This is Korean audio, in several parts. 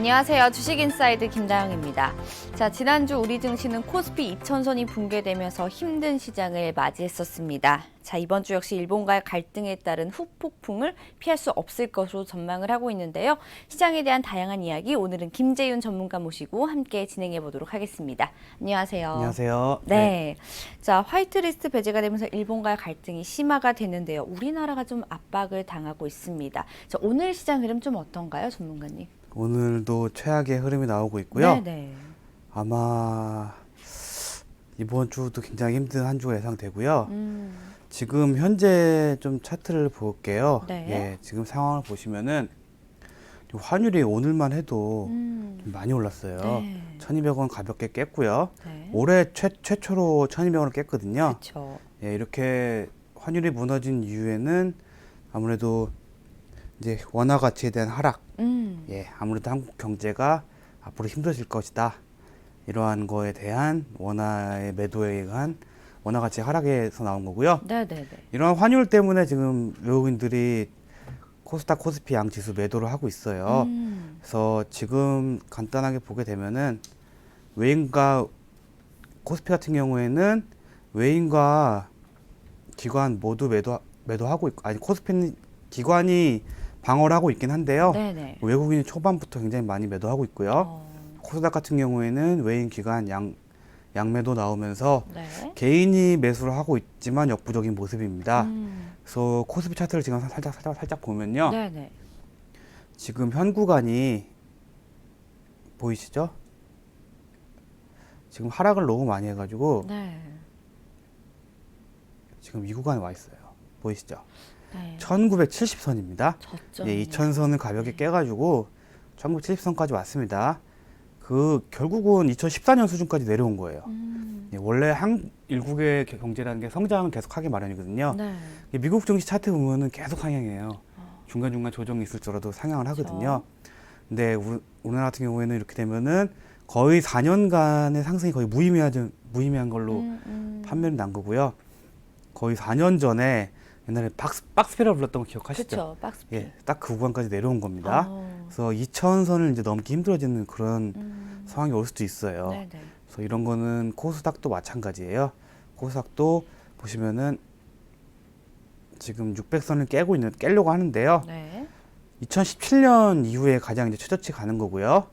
안녕하세요. 주식인사이드 김다영입니다. 자, 지난주 우리 증시는 코스피 2000선이 붕괴되면서 힘든 시장을 맞이했었습니다. 자, 이번 주 역시 일본과의 갈등에 따른 후폭풍을 피할 수 없을 것으로 전망을 하고 있는데요. 시장에 대한 다양한 이야기 오늘은 김재윤 전문가 모시고 함께 진행해 보도록 하겠습니다. 안녕하세요. 안녕하세요. 네. 자, 화이트리스트 배제가 되면서 일본과의 갈등이 심화가 되는데요. 우리나라가 좀 압박을 당하고 있습니다. 자, 오늘 시장 흐름 좀 어떤가요, 전문가님? 오늘도 최악의 흐름이 나오고 있고요. 네네. 아마 이번 주도 굉장히 힘든 한 주가 예상되고요. 지금 현재 좀 차트를 볼게요. 네. 예, 지금 상황을 보시면은 환율이 오늘만 해도 좀 많이 올랐어요. 네. 1,200원 가볍게 깼고요. 네. 올해 최초로 1,200원을 깼거든요. 그렇죠. 예, 이렇게 환율이 무너진 이유에는 아무래도 이제 원화 가치에 대한 하락, 예, 아무래도 한국 경제가 앞으로 힘들어질 것이다. 이러한 거에 대한 원화의 매도에 의한 원화 가치 하락에서 나온 거고요. 네네네. 이러한 환율 때문에 지금 외국인들이 코스닥, 코스피 양 지수 매도를 하고 있어요. 그래서 지금 간단하게 보게 되면은 외인과 코스피 같은 경우에는 외인과 기관 모두 매도하고 있고, 아니 코스피는 기관이 방어를 하고 있긴 한데요. 네네. 외국인이 초반부터 굉장히 많이 매도하고 있고요. 코스닥 같은 경우에는 외인 기관 양매도 나오면서 네. 개인이 매수를 하고 있지만 역부족인 모습입니다. 그래서 코스피 차트를 지금 살짝 보면요. 네네. 지금 현 구간이 보이시죠? 지금 하락을 너무 많이 해가지고 네. 지금 이 구간에 와 있어요. 보이시죠? 네. 1970선입니다. 저점. 예, 2000선을 가볍게 깨가지고 1970선까지 왔습니다. 결국은 2014년 수준까지 내려온 거예요. 예, 원래 일국의 경제라는 게 성장은 계속 하기 마련이거든요. 네. 미국 증시 차트 보면은 계속 상향해요. 중간중간 조정이 있을지라도 상향을 하거든요. 근데 우리나라 같은 경우에는 이렇게 되면은 거의 4년간의 상승이 거의 무의미한 걸로 판매를 난 거고요. 거의 4년 전에 옛날에 박스피라 불렀던 거 기억하시죠? 그렇죠. 박스피. 예, 딱 그 구간까지 내려온 겁니다. 그래서 2000선을 이제 넘기 힘들어지는 그런 상황이 올 수도 있어요. 네네. 그래서 이런 거는 코스닥도 마찬가지예요. 코스닥도 보시면은 지금 600선을 깨려고 하는데요. 네. 2017년 이후에 가장 이제 최저치 가는 거고요.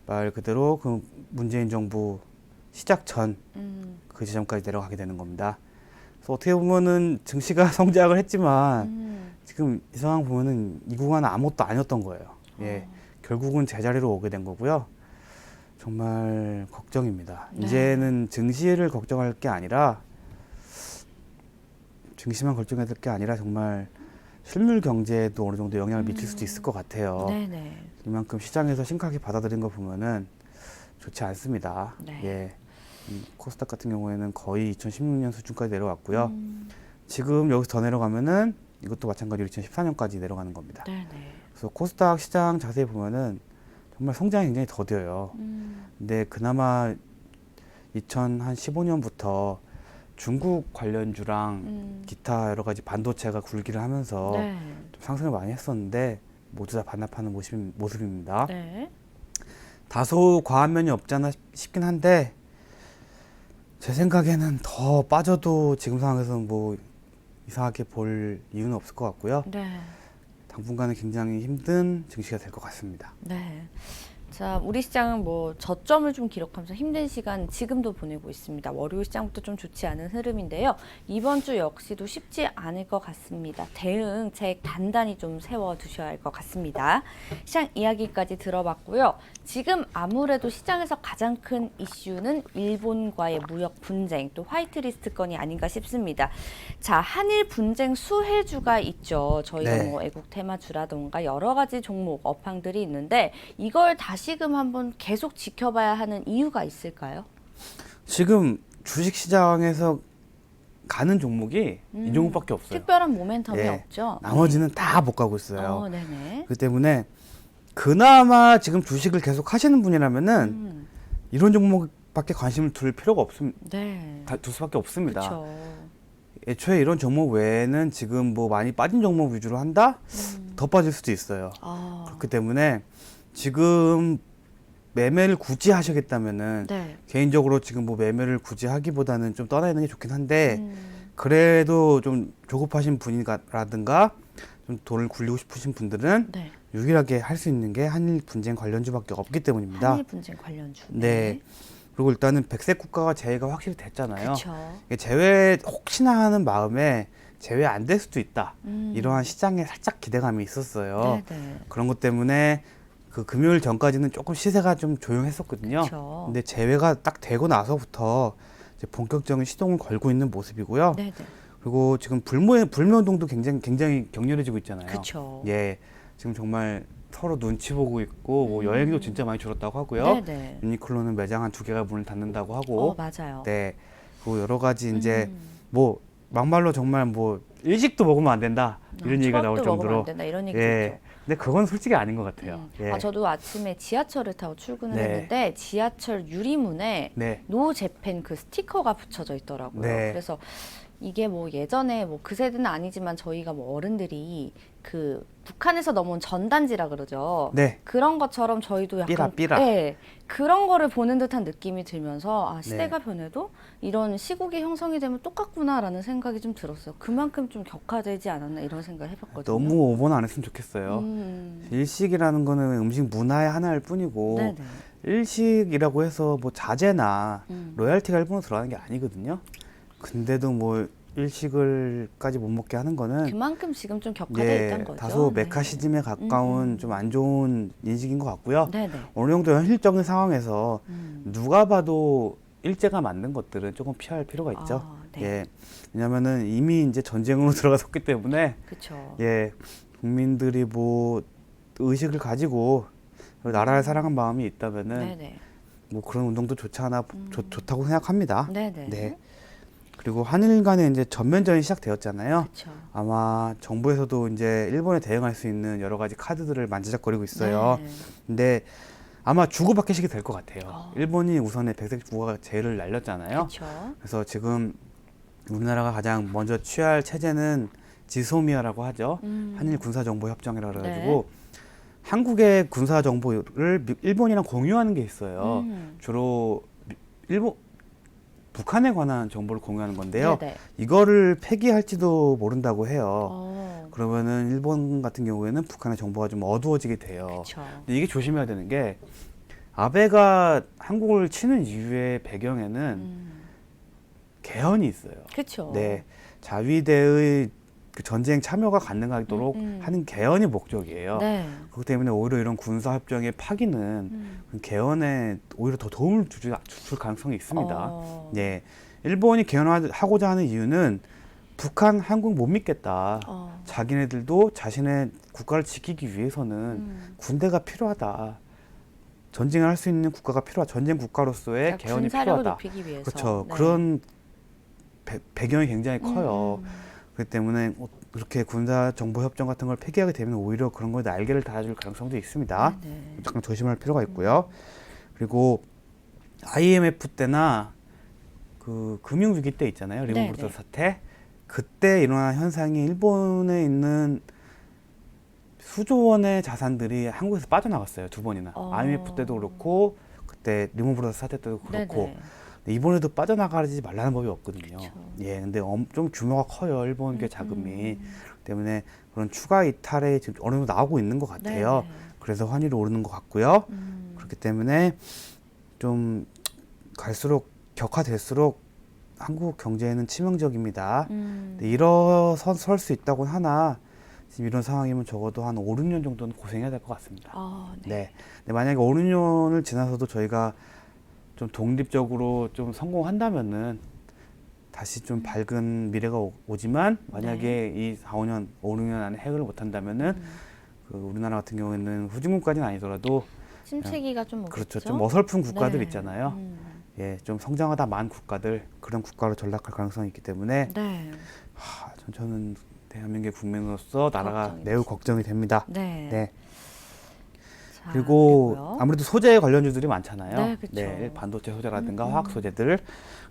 말 그대로 그 문재인 정부 시작 전 그 지점까지 내려가게 되는 겁니다. 그래서 어떻게 보면은 증시가 성장을 했지만 지금 이 상황 보면은 이 구간은 아무것도 아니었던 거예요. 예, 결국은 제자리로 오게 된 거고요. 정말 걱정입니다. 네. 이제는 증시를 걱정할 게 아니라 증시만 걱정해야 될 게 아니라 정말 실물 경제에도 어느 정도 영향을 미칠 수도 있을 것 같아요. 네네. 이만큼 시장에서 심각하게 받아들인 거 보면은 좋지 않습니다. 네. 예. 코스닥 같은 경우에는 거의 2016년 수준까지 내려왔고요. 지금 여기서 더 내려가면은 이것도 마찬가지로 2014년까지 내려가는 겁니다. 네네. 그래서 코스닥 시장 자세히 보면은 정말 성장이 굉장히 더뎌요. 근데 그나마 2015년부터 중국 관련주랑 기타 여러 가지 반도체가 굴기를 하면서 네. 좀 상승을 많이 했었는데 모두 다 반납하는 모습입니다. 네. 다소 과한 면이 없지 않나 싶긴 한데 제 생각에는 더 빠져도 지금 상황에서는 뭐 이상하게 볼 이유는 없을 것 같고요. 네. 당분간은 굉장히 힘든 증시가 될 것 같습니다. 네. 자, 우리 시장은 뭐 저점을 좀 기록하면서 힘든 시간 지금도 보내고 있습니다. 월요일 시장부터 좀 좋지 않은 흐름인데요. 이번 주 역시도 쉽지 않을 것 같습니다. 대응책 단단히 좀 세워두셔야 할 것 같습니다. 시장 이야기까지 들어봤고요. 지금 아무래도 시장에서 가장 큰 이슈는 일본과의 무역 분쟁, 또 화이트리스트 건이 아닌가 싶습니다. 자, 한일 분쟁 수혜주가 있죠. 저희가 네. 뭐 애국 테마주라던가 여러 가지 종목, 업황들이 있는데 이걸 다시금 한번 계속 지켜봐야 하는 이유가 있을까요? 지금 주식시장에서 가는 종목이 이 종목밖에 없어요. 특별한 모멘텀이 예, 없죠. 나머지는 다 못 가고 있어요. 네네. 그렇기 때문에 그나마 지금 주식을 계속 하시는 분이라면은 이런 종목밖에 관심을 둘 필요가 없습니다. 네. 둘 수밖에 없습니다. 그렇죠. 애초에 이런 종목 외에는 지금 뭐 많이 빠진 종목 위주로 한다? 더 빠질 수도 있어요. 그렇기 때문에 지금 매매를 굳이 하시겠다면은 네. 개인적으로 지금 뭐 매매를 굳이 하기보다는 좀 떠나 있는 게 좋긴 한데 음. 그래도 좀 조급하신 분이라든가 좀 돈을 굴리고 싶으신 분들은 네. 유일하게 할 수 있는 게 한일 분쟁 관련주밖에 없기 때문입니다. 한일 분쟁 관련주. 네. 그리고 일단은 백색 국가가 제외가 확실히 됐잖아요. 그렇죠. 이게 제외 혹시나 하는 마음에 제외 안 될 수도 있다. 음. 이러한 시장에 살짝 기대감이 있었어요. 네네. 그런 것 때문에 그 금요일 전까지는 조금 시세가 좀 조용했었거든요. 그렇죠. 근데 제외가 딱 되고 나서부터 이제 본격적인 시동을 걸고 있는 모습이고요. 네네. 그리고 지금 불매운동도 굉장히 격렬해지고 있잖아요. 그렇죠. 예, 지금 정말 서로 눈치 보고 있고 뭐 여행도 진짜 많이 줄었다고 하고요. 네네. 유니클로는 매장 한 2개가 문을 닫는다고 하고, 맞아요. 네, 그리고 여러 가지 이제 음. 뭐 막말로 정말 뭐 일식도 먹으면 안 된다 이런 얘기가 나올 추억도 먹으면 정도로 안 된다 이런 얘기도 예, 있죠. 근데 그건 솔직히 아닌 것 같아요. 예, 저도 아침에 지하철을 타고 출근을 네. 했는데 지하철 유리문에 네, 노 재팬 그 스티커가 붙여져 있더라고요. 네. 그래서 이게 뭐 예전에 뭐 그 세대는 아니지만 저희가 뭐 어른들이 그 북한에서 넘어온 전단지라 그러죠. 네, 그런 것처럼 저희도 약간 삐라. 네, 그런 거를 보는 듯한 느낌이 들면서 아, 네. 시대가 변해도 이런 시국이 형성이 되면 똑같구나라는 생각이 좀 들었어요. 그만큼 좀 격화되지 않았나 이런 생각을 해봤거든요. 너무 오버는 안 했으면 좋겠어요. 음. 일식이라는 거는 음식 문화의 하나일 뿐이고 네네. 일식이라고 해서 뭐 자재나 음. 로얄티가 일본으로 들어가는 게 아니거든요. 근데도 뭐 일식을까지 못 먹게 하는 거는 그만큼 지금 좀 격화돼 있다는 거죠. 다소 네. 메카시즘에 가까운 좀 안 좋은 인식인 것 같고요. 네네. 어느 정도 현실적인 상황에서 음. 누가 봐도 일제가 만든 것들은 조금 피할 필요가 있죠. 네. 예, 왜냐면은 이미 이제 전쟁으로 들어갔었기 때문에 그렇죠. 예, 국민들이 뭐 의식을 가지고 나라를 사랑한 마음이 있다면은 네네. 뭐 그런 운동도 좋다고 생각합니다. 네네. 네. 그리고 한일 간에 이제 전면전이 시작되었잖아요. 그렇죠. 아마 정부에서도 이제 일본에 대응할 수 있는 여러 가지 카드들을 만지작거리고 있어요. 네. 근데 아마 주고받기식이 될 것 같아요. 어. 일본이 우선에 백색 국가가 제를 날렸잖아요. 그렇죠. 그래서 지금 우리나라가 가장 먼저 취할 체제는 지소미아라고 하죠. 한일 군사정보협정이라 그래가지고 한국의 군사정보를 일본이랑 공유하는 게 있어요. 주로 북한에 관한 정보를 공유하는 건데요. 네네. 이거를 폐기할지도 모른다고 해요. 어. 그러면은 일본 같은 경우에는 북한의 정보가 좀 어두워지게 돼요. 그렇죠. 근데 이게 조심해야 되는 게 아베가 한국을 치는 이유의 배경에는 개헌이 있어요. 그렇죠. 네, 자위대의 그 전쟁 참여가 가능하도록 하는 개헌이 목적이에요. 네. 그렇기 때문에 오히려 이런 군사협정의 파기는 개헌에 오히려 더 도움을 줄 가능성이 있습니다. 예, 일본이 개헌하고자 하는 이유는 북한, 한국 못 믿겠다. 자기네들도 자신의 국가를 지키기 위해서는 군대가 필요하다. 전쟁을 할 수 있는 국가가 필요하다. 전쟁 국가로서의 그러니까 개헌이 군사력을 필요하다. 높이기 위해서. 그렇죠. 네. 그런 배경이 굉장히 커요. 그렇기 때문에 그렇게 군사정보협정 같은 걸 폐기하게 되면 오히려 그런 거에 날개를 달아줄 가능성도 있습니다. 네. 잠깐 조심할 필요가 있고요. 그리고 IMF 때나 그 금융위기 때 있잖아요. 리먼 네, 브러더스 사태. 그때 일어난 현상이 일본에 있는 수조 원의 자산들이 한국에서 빠져나갔어요. 2번이나. IMF 때도 그렇고 그때 리먼 브러더스 사태 때도 그렇고. 네네. 이번에도 빠져나가지 말라는 법이 없거든요. 그쵸. 예, 근데 좀 규모가 커요. 일본계 자금이. 때문에 그런 추가 이탈에 지금 어느 정도 나오고 있는 것 같아요. 네네. 그래서 환율이 오르는 것 같고요. 그렇기 때문에 좀 갈수록 격화될수록 한국 경제에는 치명적입니다. 근데 일어설 수 있다고는 하나 지금 이런 상황이면 적어도 한 5, 6년 정도는 고생해야 될 것 같습니다. 네. 네. 근데 만약에 5, 6년을 지나서도 저희가 좀 독립적으로 좀 성공한다면은 다시 좀 밝은 미래가 오지만 만약에 이 4, 5년, 5, 6년 안에 해결을 못한다면은 그 우리나라 같은 경우에는 후진국까지는 아니더라도 침체기가 좀 오겠죠. 그렇죠. 좀 어설픈 국가들 네. 있잖아요. 예, 좀 성장하다 만 국가들 그런 국가로 전락할 가능성이 있기 때문에 네. 저는 대한민국의 국민으로서 나라가 걱정이지. 매우 걱정이 됩니다. 네. 네. 자, 그리고 그리고요. 아무래도 소재 관련주들이 많잖아요. 네, 그쵸. 반도체 소재라든가 화학 소재들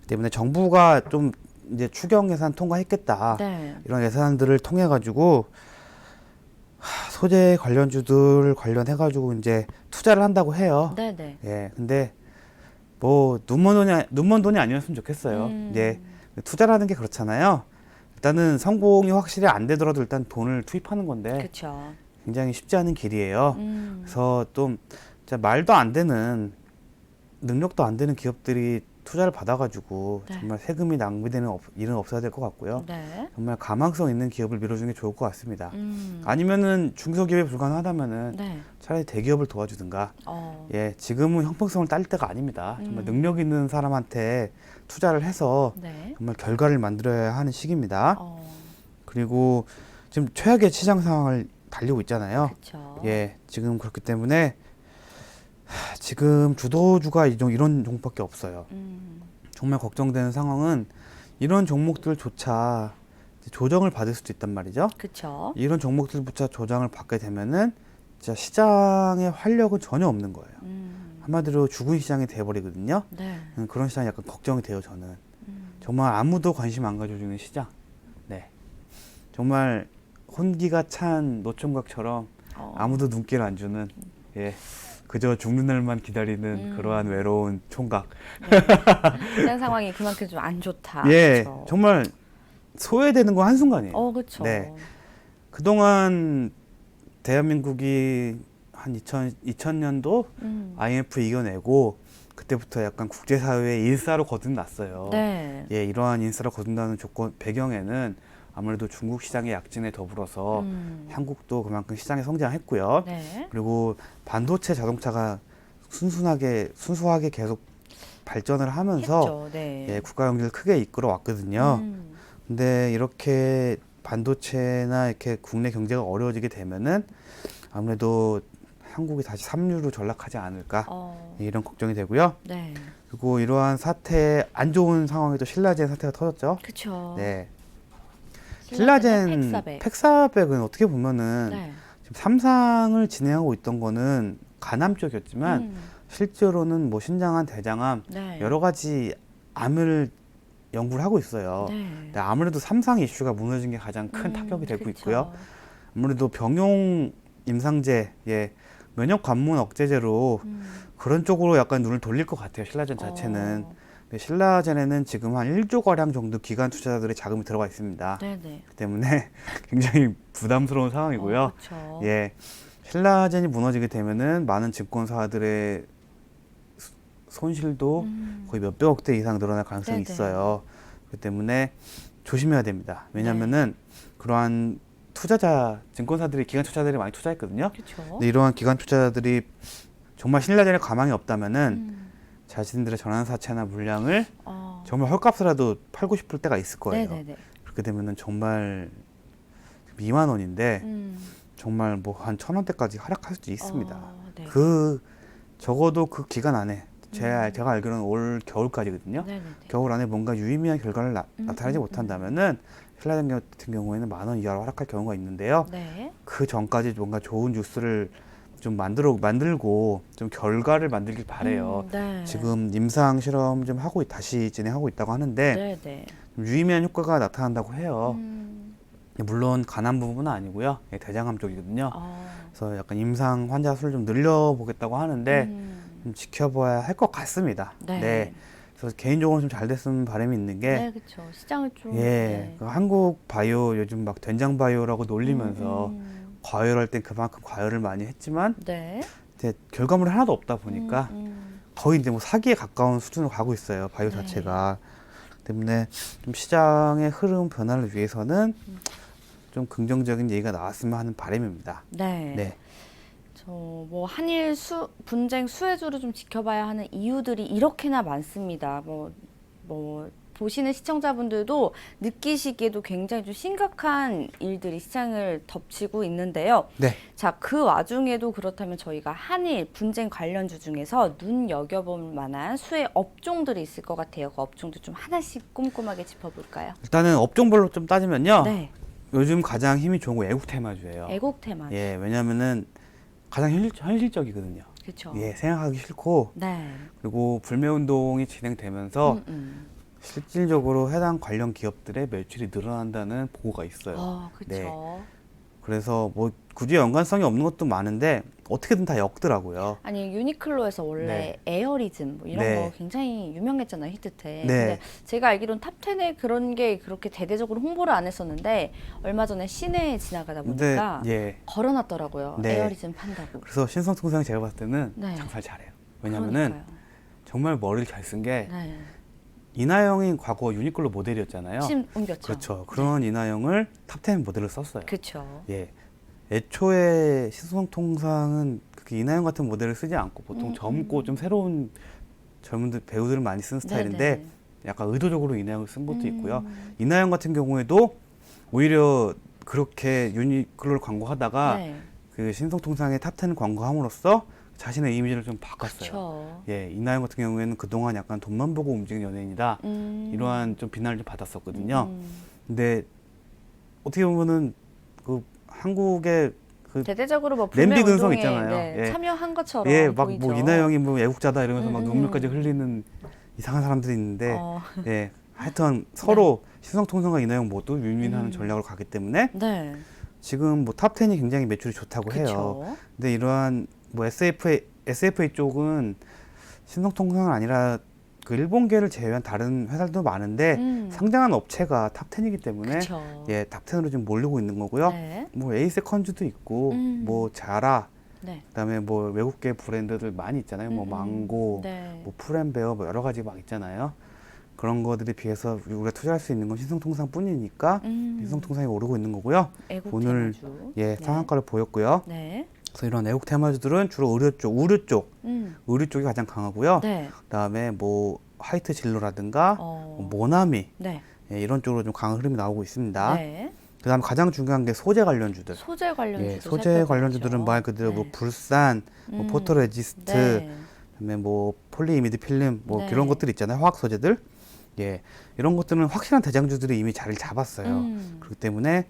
때문에 정부가 좀 이제 추경 예산 통과했겠다. 네. 이런 예산들을 통해 가지고 소재 관련주들 관련해 가지고 이제 투자를 한다고 해요. 네네. 예, 근데 뭐 눈먼 돈이 아니었으면 좋겠어요. 예, 투자라는 게 그렇잖아요. 일단은 성공이 확실히 안 되더라도 일단 돈을 투입하는 건데 그렇죠. 굉장히 쉽지 않은 길이에요. 그래서 좀 진짜 말도 안 되는 능력도 안 되는 기업들이 투자를 받아가지고 네. 정말 세금이 낭비되는 일은 없어야 될 것 같고요. 네. 정말 가망성 있는 기업을 밀어주는 게 좋을 것 같습니다. 아니면은 중소기업이 불가능하다면은 네. 차라리 대기업을 도와주든가. 어. 예, 지금은 형평성을 따질 때가 아닙니다. 정말 능력 있는 사람한테 투자를 해서 네. 정말 결과를 만들어야 하는 시기입니다. 어. 그리고 지금 최악의 시장 상황을 달리고 있잖아요. 그렇죠. 예, 지금 그렇기 때문에 지금 주도주가 이런 종목밖에 없어요. 정말 걱정되는 상황은 이런 종목들조차 조정을 받을 수도 있단 말이죠. 그렇죠. 이런 종목들조차 조정을 받게 되면은 진짜 시장의 활력은 전혀 없는 거예요. 한마디로 죽은 시장이 돼버리거든요. 네. 그런 시장이 약간 걱정이 돼요, 저는. 정말 아무도 관심 안 가져주는 시장. 네. 정말 혼기가 찬 노총각처럼 아무도 눈길 안 주는, 예. 그저 죽는 날만 기다리는 그러한 외로운 총각. 네. 시장 상황이 그만큼 좀 안 좋다. 예. 그렇죠. 정말 소외되는 건 한순간이에요. 그렇죠. 네. 그동안 대한민국이 한 2000년도 IMF 이겨내고 그때부터 약간 국제사회의 인싸로 거듭났어요. 네. 예, 이러한 인싸로 거듭나는 배경에는 아무래도 중국 시장의 약진에 더불어서 한국도 그만큼 시장에 성장했고요. 네. 그리고 반도체 자동차가 순수하게 계속 발전을 하면서 했죠. 네. 예, 국가 경제를 크게 이끌어 왔거든요. 근데 이렇게 반도체나 이렇게 국내 경제가 어려워지게 되면은 아무래도 한국이 다시 삼류로 전락하지 않을까 이런 걱정이 되고요. 네. 그리고 이러한 안 좋은 상황에도 신라젠 사태가 터졌죠. 그렇죠. 네. 신라젠 팩사백은 어떻게 보면은 네. 지금 삼상을 진행하고 있던 거는 간암 쪽이었지만 실제로는 뭐 신장암, 대장암 네. 여러 가지 암을 연구를 하고 있어요. 네. 근데 아무래도 삼상 이슈가 무너진 게 가장 큰 타격이 되고 그쵸. 있고요. 아무래도 병용 임상제, 예, 면역 관문 억제제로 그런 쪽으로 약간 눈을 돌릴 것 같아요. 신라젠 자체는. 근데 신라젠에는 지금 한 1조 가량 정도 기관 투자자들의 자금이 들어가 있습니다. 네네. 그렇기 때문에 굉장히 부담스러운 상황이고요. 그렇죠. 예, 신라젠이 무너지게 되면은 많은 증권사들의 손실도 거의 몇백억대 이상 늘어날 가능성이 네네. 있어요. 그렇기 때문에 조심해야 됩니다. 왜냐하면은 그러한 증권사들이 기관 투자자들이 많이 투자했거든요. 그렇죠. 근데 이러한 기관 투자자들이 정말 신라젠에 가망이 없다면은 자신들의 전환사채나 물량을 정말 헐값으로라도 팔고 싶을 때가 있을 거예요. 네네네. 그렇게 되면은 정말 2만 원인데 정말 뭐 한 1,000원대까지 하락할 수도 있습니다. 네. 적어도 그 기간 안에 제가 알기로는 올 겨울까지거든요. 네네네. 겨울 안에 뭔가 유의미한 결과를 나타내지 못한다면은 신라젠 같은 경우에는 10,000원 이하로 하락할 경우가 있는데요. 네. 그 전까지 뭔가 좋은 뉴스를 좀 만들고 좀 결과를 만들길 바래요. 네. 지금 임상 실험 좀 다시 진행하고 있다고 하는데 네네. 좀 유의미한 효과가 나타난다고 해요. 물론 간암 부분은 아니고요. 예, 대장암 쪽이거든요. 그래서 약간 임상 환자 수를 좀 늘려보겠다고 하는데 좀 지켜봐야 할 것 같습니다. 네. 그래서 개인적으로 좀 잘 됐으면 바람이 있는 게 네, 그렇죠. 시장을 좀. 예, 네. 그 한국 바이오 요즘 막 된장 바이오라고 놀리면서 과열할 땐 그만큼 과열을 많이 했지만 네. 이제 결과물이 하나도 없다 보니까 거의 이제 뭐 사기에 가까운 수준으로 가고 있어요. 바이오 네. 자체가. 때문에 좀 시장의 흐름 변화를 위해서는 좀 긍정적인 얘기가 나왔으면 하는 바람입니다. 네. 네. 뭐 한일 분쟁 수혜주를 좀 지켜봐야 하는 이유들이 이렇게나 많습니다. 뭐 보시는 시청자분들도 느끼시기에도 굉장히 좀 심각한 일들이 시장을 덮치고 있는데요. 네. 자, 그 와중에도 그렇다면 저희가 한일 분쟁 관련주 중에서 눈여겨볼 만한 수혜 업종들이 있을 것 같아요. 그 업종들 좀 하나씩 꼼꼼하게 짚어볼까요? 일단은 업종별로 좀 따지면요. 네. 요즘 가장 힘이 좋은 거 애국 테마주예요. 애국 테마. 예, 왜냐면은 가장 현실적이거든요. 그렇죠. 예, 생각하기 싫고 네. 그리고 불매 운동이 진행되면서 실질적으로 해당 관련 기업들의 매출이 늘어난다는 보고가 있어요. 그렇죠. 그래서 뭐 굳이 연관성이 없는 것도 많은데 어떻게든 다 엮더라고요. 아니 유니클로에서 원래 네. 에어리즘 뭐 이런 네. 거 굉장히 유명했잖아요, 히트텍. 네. 근데 제가 알기로는 탑10에 그런 게 그렇게 대대적으로 홍보를 안 했었는데 얼마 전에 시내에 지나가다 근데 보니까 예. 걸어놨더라고요. 네. 에어리즘 판다고. 그래서 신성통상 제가 봤을 때는 네. 장사를 잘해요. 왜냐면은 그러니까요. 정말 머리를 잘 쓴 게 네. 이나영이 과거 유니클로 모델이었잖아요. 심 옮겼죠. 그렇죠. 그런 이나영을 탑10 모델로 썼어요. 그렇죠. 예. 애초에 신성통상은 그렇게 이나영 같은 모델을 쓰지 않고 보통 젊고 좀 새로운 젊은 배우들을 많이 쓰는 스타일인데 네네. 약간 의도적으로 이나영을 쓴 것도 있고요. 음. 이나영 같은 경우에도 오히려 그렇게 유니클로를 광고하다가 네. 그 신성통상의 탑10 광고함으로써 자신의 이미지를 좀 바꿨어요. 그렇죠. 예, 이나영 같은 경우에는 그동안 약간 돈만 보고 움직이는 연예인이다. 이러한 좀 비난을 좀 받았었거든요. 근데 어떻게 보면은 그 한국의 그 대대적으로 뭐 냄비 불매 근성 운동에 있잖아요. 네, 예. 참여한 것처럼 예, 막 보이죠. 뭐 이나영이 뭐 애국자다 이러면서 막 음. 눈물까지 흘리는 이상한 사람들이 있는데 어, 예, 하여튼 서로 신성통상과 이나영 모두 윈윈하는 전략으로 가기 때문에 네. 지금 뭐 탑10이 굉장히 매출이 좋다고 해요. 그렇죠. 근데 이러한 뭐 SFA 쪽은 신성통상은 아니라 그 일본계를 제외한 다른 회사들도 많은데 상장한 업체가 탑10이기 때문에 그렇죠. 예, 탑10으로 지금 몰리고 있는 거고요. 네. 뭐 에이세컨즈도 있고 뭐 자라 네. 그다음에 뭐 외국계 브랜드들 많이 있잖아요. 뭐 망고, 네. 뭐 풀앤베어 뭐 여러 가지 막 있잖아요. 그런 거들에 비해서 우리가 투자할 수 있는 건 신성통상뿐이니까 신성통상이 오르고 있는 거고요. 애국 오늘 테마주. 예, 네. 상한가를 보였고요. 네. 그래서 이런 애국 테마주들은 주로 의류 쪽, 의류 쪽이 가장 강하고요. 네. 그다음에 뭐 화이트 진로라든가 어. 모나미 네. 예, 이런 쪽으로 좀 강한 흐름이 나오고 있습니다. 네. 그다음에 가장 중요한 게 소재 관련주들. 소재 관련주도 예, 소재 관련주들은 말 그대로 뭐 불산, 뭐 포토레지스트, 네. 그다음에 뭐 폴리이미드 필름, 뭐 네. 이런 것들 있잖아요. 화학 소재들. 예, 이런 것들은 확실한 대장주들이 이미 자리를 잡았어요. 그렇기 때문에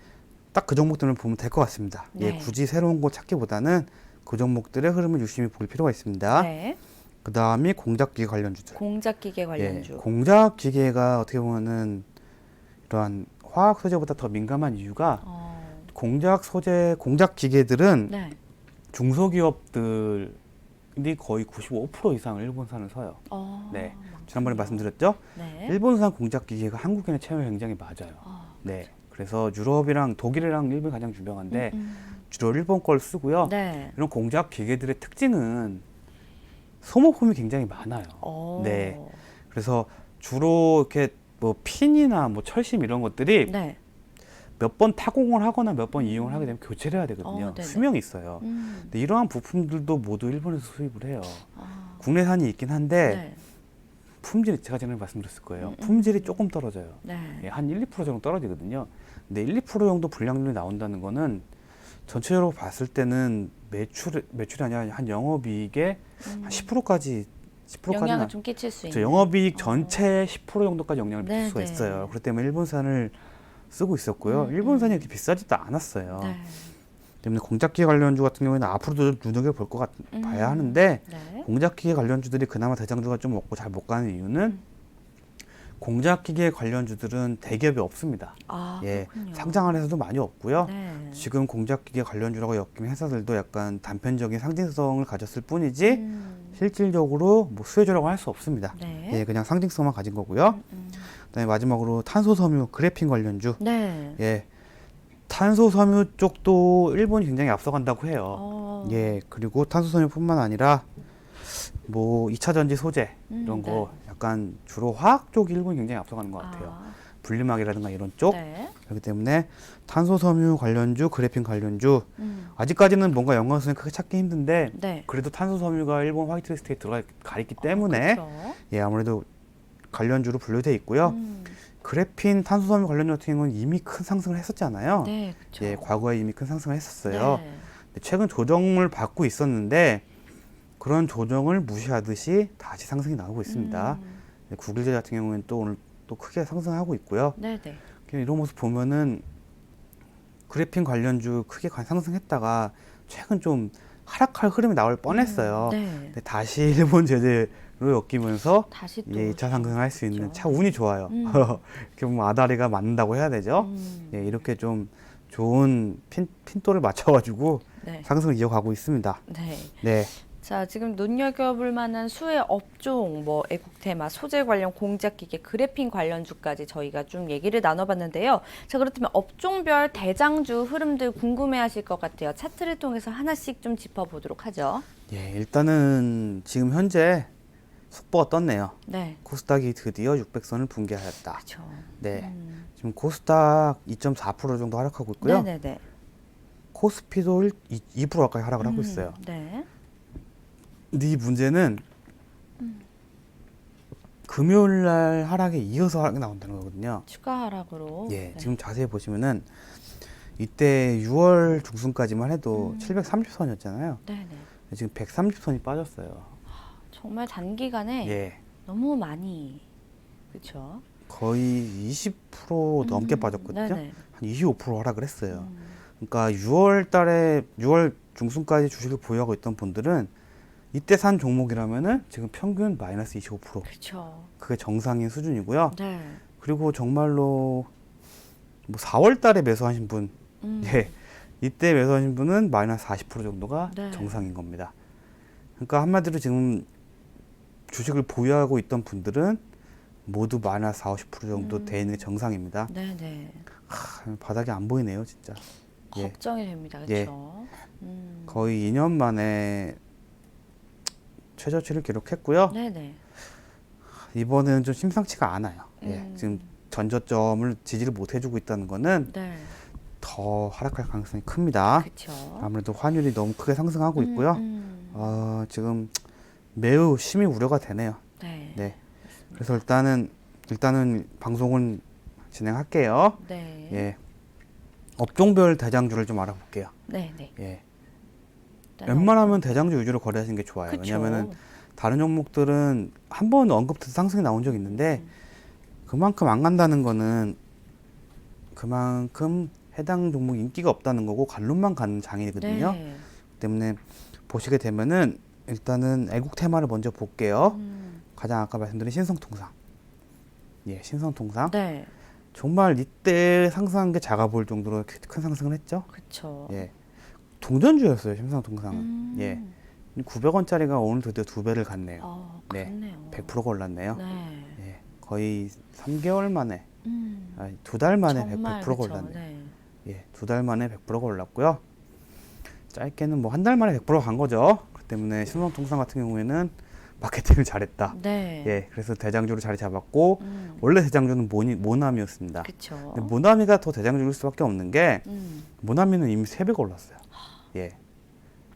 딱 그 종목들을 보면 될 것 같습니다. 예, 네. 굳이 새로운 거 찾기보다는 그 종목들의 흐름을 유심히 볼 필요가 있습니다. 네. 그다음이 공작기계 관련주들. 공작기계 관련주. 예, 공작기계가 어떻게 보면은 이러한 화학 소재보다 더 민감한 이유가 공작 소재, 공작 기계들은 네. 중소기업들이 거의 95% 이상을 일본산을 서요. 네. 지난번에 말씀드렸죠? 네. 일본산 공작 기계가 한국인의 체형에 굉장히 맞아요. 네. 그래서 유럽이랑 독일이랑 일본이 가장 유명한데 주로 일본 걸 쓰고요. 네. 이런 공작 기계들의 특징은 소모품이 굉장히 많아요. 네. 그래서 주로 이렇게 뭐 핀이나 뭐 철심 이런 것들이 네. 몇 번 타공을 하거나 몇 번 이용을 하게 되면 교체를 해야 되거든요. 네네. 수명이 있어요. 근데 이러한 부품들도 모두 일본에서 수입을 해요. 국내산이 있긴 한데 네. 품질이 제가 전에 말씀드렸을 거예요. 품질이 조금 떨어져요. 네. 예, 한 1, 2% 정도 떨어지거든요. 근데 1, 2% 정도 불량률이 나온다는 거는 전체적으로 봤을 때는 매출이 아니라 한 영업이익의 한 10%까지 영향을 좀 끼칠 수 있는. 영업이익 전체 10% 정도까지 영향을 미칠 네, 수가 네. 있어요. 그렇기 때문에 일본산을 쓰고 있었고요. 일본산이 이렇게 비싸지도 않았어요. 네. 때문에 공작기계 관련주 같은 경우에는 앞으로도 눈여겨 볼 것 봐야 하는데 네. 공작기계 관련주들이 그나마 대장주가 좀 없고 잘 못 가는 이유는 공작기계 관련주들은 대기업이 없습니다. 예, 그렇군요. 상장한 회사도 많이 없고요. 네. 지금 공작기계 관련주라고 엮인 회사들도 약간 단편적인 상징성을 가졌을 뿐이지 실질적으로 뭐 수혜주라고 할 수 없습니다. 네. 예, 그냥 상징성만 가진 거고요. 그다음에 마지막으로 탄소섬유 그래핀 관련주. 네. 예, 탄소섬유 쪽도 일본이 굉장히 앞서간다고 해요. 예, 그리고 탄소섬유뿐만 아니라 뭐 2차 전지 소재 이런 거 약간 주로 화학 쪽이 일본이 굉장히 앞서가는 것 같아요. 분리막이라든가 이런 쪽. 네. 그렇기 때문에 탄소섬유 관련주, 그래핀 관련주 아직까지는 뭔가 연관성이 크게 찾기 힘든데 네. 그래도 탄소섬유가 일본 화이트리스트에 들어가 있기 때문에 그렇죠. 예, 아무래도 관련주로 분류돼 있고요. 그래핀 탄소섬유 관련주 같은 경우는 이미 큰 상승을 했었잖아요. 네. 그렇죠. 예, 과거에 이미 큰 상승을 했었어요. 네. 근데 최근 조정을 받고 있었는데 그런 조정을 무시하듯이 다시 상승이 나오고 있습니다. 구글제 같은 경우에는 또 오늘 또 크게 상승하고 있고요. 네. 네. 그냥 이런 모습 보면은 그래핀 관련주 크게 상승했다가 최근 좀 하락할 흐름이 나올 뻔했어요. 네. 근데 다시 일본 제재로 엮이면서 다시 또 예, 2차 상승할 수 있는 그렇죠. 참 운이 좋아요. 이렇게 보면 아다리가 맞는다고 해야 되죠. 예, 이렇게 좀 좋은 핀도를 맞춰가지고 네. 상승을 이어가고 있습니다. 네. 네. 자, 지금 눈여겨볼 만한 수혜 업종, 뭐 애국 테마, 소재 관련 공작기계, 그래핀 관련주까지 저희가 좀 얘기를 나눠봤는데요. 자, 그렇다면 업종별 대장주 흐름들 궁금해하실 것 같아요. 차트를 통해서 하나씩 좀 짚어보도록 하죠. 예, 일단은 지금 현재 속보가 떴네요. 네, 코스닥이 드디어 600선을 붕괴하였다. 그렇죠. 네. 지금 코스닥 2.4% 정도 하락하고 있고요. 네네네. 코스피도 2% 가까이 하락을 하고 있어요. 네. 근데 이 문제는 금요일 날 하락에 이어서 하락이 나온다는 거거든요. 추가 하락으로. 예, 네. 지금 자세히 보시면은 이때 6월 중순까지만 해도 730선이었잖아요. 네네. 지금 130선이 빠졌어요. 정말 단기간에 예, 너무 많이, 그렇죠. 거의 20% 넘게 빠졌거든요. 네네. 한 25% 하락을 했어요. 그러니까 6월 중순까지 주식을 보유하고 있던 분들은 이때 산 종목이라면은 지금 평균 마이너스 25%. 그렇죠. 그게 정상인 수준이고요. 네. 그리고 정말로 뭐 4월 달에 매수하신 분, 예, 이때 매수하신 분은 마이너스 40% 정도가 네. 정상인 겁니다. 그러니까 한마디로 지금 주식을 보유하고 있던 분들은 모두 마이너스 40, 50% 정도 돼 있는 게 정상입니다. 네네. 바닥이 안 보이네요, 진짜. 예. 걱정이 됩니다. 예. 그렇죠. 거의 2년 만에 최저치를 기록했고요. 네네. 이번에는 좀 심상치가 않아요. 예. 지금 전저점을 지지를 못 해주고 있다는 거는 네. 더 하락할 가능성이 큽니다. 그렇죠. 아무래도 환율이 너무 크게 상승하고 있고요. 지금 매우 심히 우려가 되네요. 네. 네. 그래서 일단은 방송은 진행할게요. 네. 예. 업종별 대장주를 좀 알아볼게요. 네네. 예. 일단은 웬만하면 대장주 위주로 거래하시는 게 좋아요. 그쵸. 왜냐하면은 다른 종목들은 한 번 언급돼서 상승이 나온 적이 있는데 그만큼 안 간다는 거는 그만큼 해당 종목 인기가 없다는 거고 갈론만 가는 장이거든요. 네. 때문에 보시게 되면은 일단은 애국 테마를 먼저 볼게요. 가장 아까 말씀드린 신성통상. 예, 신성통상. 네. 정말 이때 상승한 게 작아 보일 정도로 큰 상승을 했죠. 그렇죠. 예. 동전주였어요, 신성통상은. 예. 900원짜리가 오늘 드디어 2배를 갔네요. 네. 그렇네요. 100%가 올랐네요. 네. 예. 거의 3개월 만에, 음. 2달 만에 정말 100%가 그쵸. 올랐네요. 네. 예. 2달 만에 100%가 올랐고요. 짧게는 뭐 한 달 만에 100%가 간 거죠. 그 때문에 신성통상 같은 경우에는 마케팅을 잘했다. 네. 예. 그래서 대장주로 자리 잡았고, 원래 대장주는 모나미였습니다. 그렇죠. 근데 모나미가 더 대장주일 수밖에 없는 게, 음. 모나미는 이미 3배가 올랐어요. 예.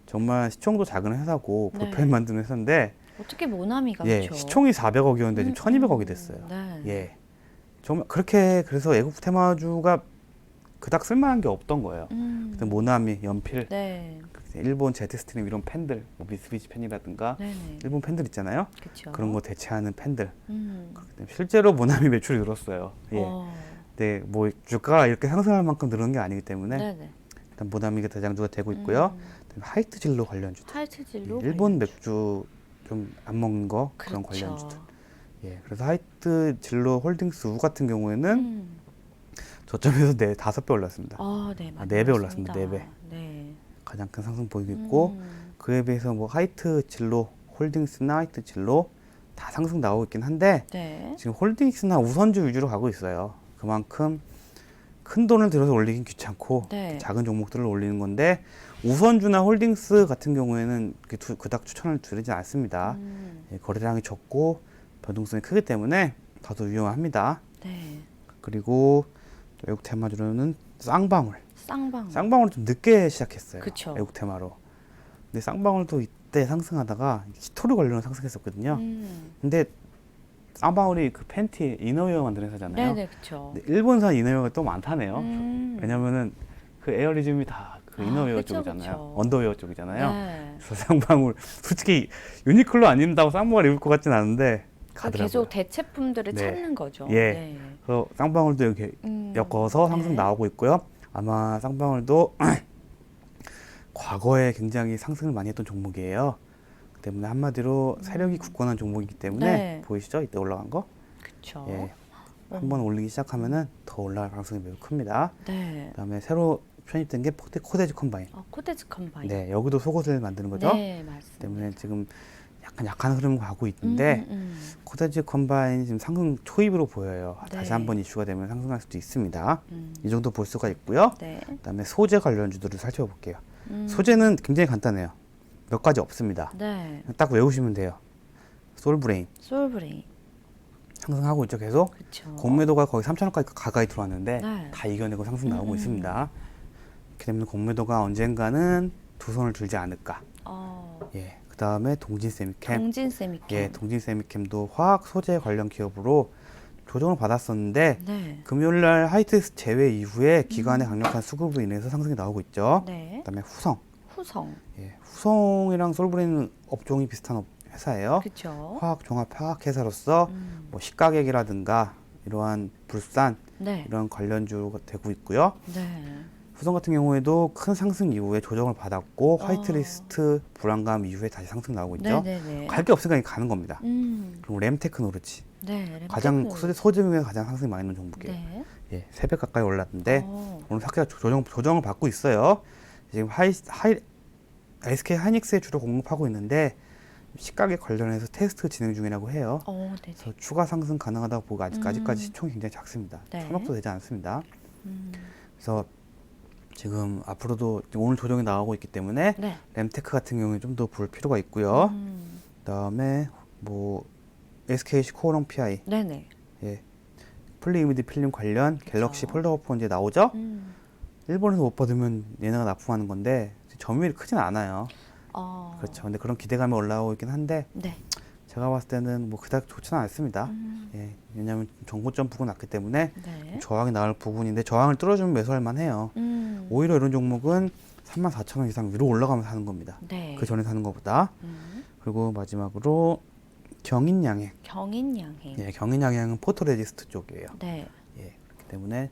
정말 시총도 작은 회사고 네. 볼펜 만드는 회사인데 어떻게 모나미가 예, 그렇죠. 시총이 400억이었는데 지금 1200억이 됐어요. 네. 예. 정말 그렇게 그래서 애국 테마주가 그닥 쓸만한 게 없던 거예요. 그때 모나미, 연필, 네. 일본 제트스트림 이런 펜들, 뭐 미쓰비시 펜이라든가 네네. 일본 펜들 있잖아요. 그렇죠. 그런 거 대체하는 펜들. 음. 실제로 모나미 매출이 늘었어요. 예. 어. 근데 뭐 주가가 이렇게 상승할 만큼 늘은 게 아니기 때문에 네네. 일단 모나미가 대장주가 되고 있고요. 하이트 진로 관련주들. 하이트 진로 일본 맥주 좀 안 먹는 거 그런 그렇죠. 관련주들. 예, 그래서 하이트 진로 홀딩스 우 같은 경우에는 저점에서 5배 올랐습니다. 네, 아, 4배 올랐습니다. 4배. 네. 가장 큰 상승 보이고 있고 그에 비해서 뭐 하이트 진로 홀딩스나 하이트 진로 다 상승 나오고 있긴 한데 네. 지금 홀딩스나 우선주 위주로 가고 있어요. 그만큼 큰 돈을 들여서 올리긴 귀찮고 네. 작은 종목들을 올리는 건데 우선주나 홀딩스 같은 경우에는 그닥 추천을 드리지 않습니다. 예, 거래량이 적고 변동성이 크기 때문에 다소 위험합니다. 네. 그리고 외국 테마주로는 쌍방울. 쌍방. 쌍방울은 좀 늦게 시작했어요. 그쵸. 외국 테마로. 근데 쌍방울도 이때 상승하다가 히토리 관련으로 상승했었거든요. 근데 쌍방울이 그 팬티 이너웨어 만드는 회사잖아요. 네네, 그렇죠. 근데 일본산 이너웨어가 또 많다네요. 왜냐면은 그 에어리즘이 다 그 이너웨어 그쵸, 쪽이잖아요. 그쵸. 언더웨어 쪽이잖아요. 네. 그래서 쌍방울 솔직히 유니클로 안 입는다고 쌍방울 입을 것 같진 않은데 가더라고요. 계속 대체품들을 네. 찾는 거죠. 예. 네. 그래서 쌍방울도 이렇게 엮어서 상승 네. 나오고 있고요. 아마 쌍방울도 과거에 굉장히 상승을 많이 했던 종목이에요. 그 때문에 한마디로 세력이 굳건한 종목이기 때문에 네. 보이시죠? 이때 올라간 거. 그렇죠. 예. 한번 올리기 시작하면은 더 올라갈 가능성이 매우 큽니다. 네. 그다음에 새로 편입된 게 코데즈 컴바인. 코데즈 컴바인. 네, 여기도 속옷을 만드는 거죠. 네, 맞습니다. 때문에 지금 약간 약한 흐름을 가고 있는데 코데즈 컴바인이 지금 상승 초입으로 보여요. 네. 다시 한번 이슈가 되면 상승할 수도 있습니다. 이 정도 볼 수가 있고요. 네. 그다음에 소재 관련주들을 살펴볼게요. 소재는 굉장히 간단해요. 몇 가지 없습니다. 네. 딱 외우시면 돼요. 솔브레인 솔브레인. 상승하고 있죠. 계속. 그렇죠. 공매도가 거의 3,000원까지 가까이 들어왔는데 네. 다 이겨내고 상승 나오고 있습니다. 그렇기 때문에 공매도가 언젠가는 두 손을 들지 않을까. 예. 그 다음에 동진세미캠. 동진세미캠. 예, 동진세미캠도 화학 소재 관련 기업으로 조정을 받았었는데 네. 금요일날 하이텍스 제외 이후에 기관의 강력한 수급으로 인해서 상승이 나오고 있죠. 네. 그다음에 후성. 후성. 예, 후성이랑 솔브레인은 업종이 비슷한 회사예요. 그렇죠. 화학 종합 화학 회사로서 뭐 식가격이라든가 이러한 불산 네. 이런 관련주가 되고 있고요. 네. 후성 같은 경우에도 큰 상승 이후에 조정을 받았고 화이트리스트 불안감 이후에 다시 상승 나오고 있죠. 네네네. 갈 게 없으니까 가는 겁니다. 그리고 램테크노르지 네. 가장 소재 중에 가장 상승이 많이 있는 종목이에요. 네. 예, 3배 가까이 올랐는데 오늘 사케가 조정을 받고 있어요. 지금 SK 하이닉스에 주로 공급하고 있는데 식가격 관련해서 테스트 진행 중이라고 해요. 네. 그래서 추가 상승 가능하다고 보고 아직까지 시총이 굉장히 작습니다. 네. 1,000억도 되지 않습니다. 그래서 지금 앞으로도 오늘 조정이 나오고 있기 때문에 네. 램테크 같은 경우에 좀 더 볼 필요가 있고요. 그다음에 뭐 SKC 코오롱 PI, 네네. 예, 플리 이미지 필름 관련 갤럭시 폴더업 폰 이제 나오죠. 일본에서 못 받으면 얘네가 납품하는 건데 점유율이 크진 않아요. 그렇죠. 근데 그런 기대감이 올라오고 있긴 한데 네. 제가 봤을 때는 뭐 그닥 좋지는 않습니다. 예, 왜냐하면 정고점 부근 났기 때문에 네. 저항이 나올 부분인데 저항을 뚫어주면 매수할 만해요. 오히려 이런 종목은 34,000원 이상 위로 올라가면서 하는 겁니다. 네. 그 전에 사는 것보다. 그리고 마지막으로 경인양행. 경인양행. 예, 경인양행은 포토레지스트 쪽이에요. 네. 예, 그렇기 때문에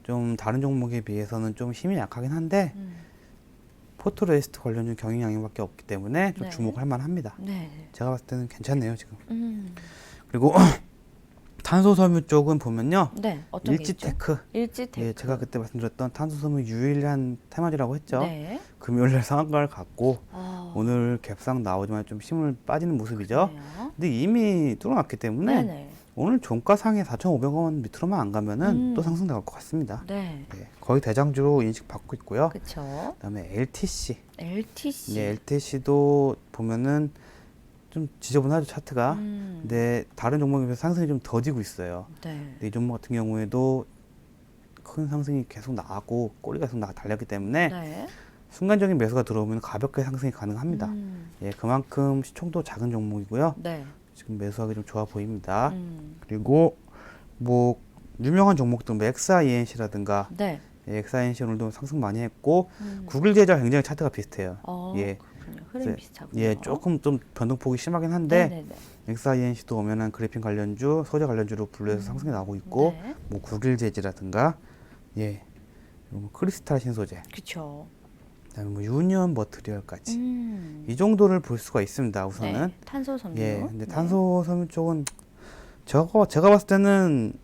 좀 다른 종목에 비해서는 좀 힘이 약하긴 한데 포토레지스트 관련주 경인양행밖에 없기 때문에 좀 네. 주목할 만합니다. 네. 제가 봤을 때는 괜찮네요 지금. 그리고 탄소섬유 쪽은 보면요. 네. 어떤 게 있죠? 일지테크. 일지테크. 예, 제가 그때 말씀드렸던 탄소섬유 유일한 테마주라고 했죠. 네. 금요일날 상한가를 갖고 아, 오늘 갭상 나오지만 좀 힘을 빠지는 모습이죠. 그래요? 근데 이미 뚫어놨기 때문에 네네. 오늘 종가상에 4,500원 밑으로만 안 가면은 또 상승 나올 것 같습니다. 네. 예, 거의 대장주로 인식받고 있고요. 그쵸. 그다음에 LTC. LTC. 예, LTC도 보면은 좀 지저분하죠 차트가. 근데 다른 종목에 비해서 상승이 좀 더디고 있어요. 네. 근데 이 종목 같은 경우에도 큰 상승이 계속 나고 꼬리가 계속 달렸기 때문에 네. 순간적인 매수가 들어오면 가볍게 상승이 가능합니다. 예, 그만큼 시총도 작은 종목이고요. 네. 지금 매수하기 좀 좋아 보입니다. 그리고 뭐 유명한 종목들 뭐 XINC라든가 네. 예, XINC 오늘도 상승 많이 했고 구글 제작 굉장히 차트가 비슷해요. 그렇군요. 예. 흐름 그래서 비슷하군요. 예, 조금 좀 변동폭이 심하긴 한데 네네네. XINC도 오면은 그래픽 관련주, 소재 관련주로 분류해서 상승이 나오고 있고 네. 뭐 구글 제지라든가 예, 그리고 뭐 크리스탈 신소재, 그쵸. 그다음에 뭐 유니언 머트리얼까지 음. 이 정도를 볼 수가 있습니다. 우선은 네. 탄소 섬유. 예, 근데 네. 탄소 섬유 쪽은 제가 봤을 때는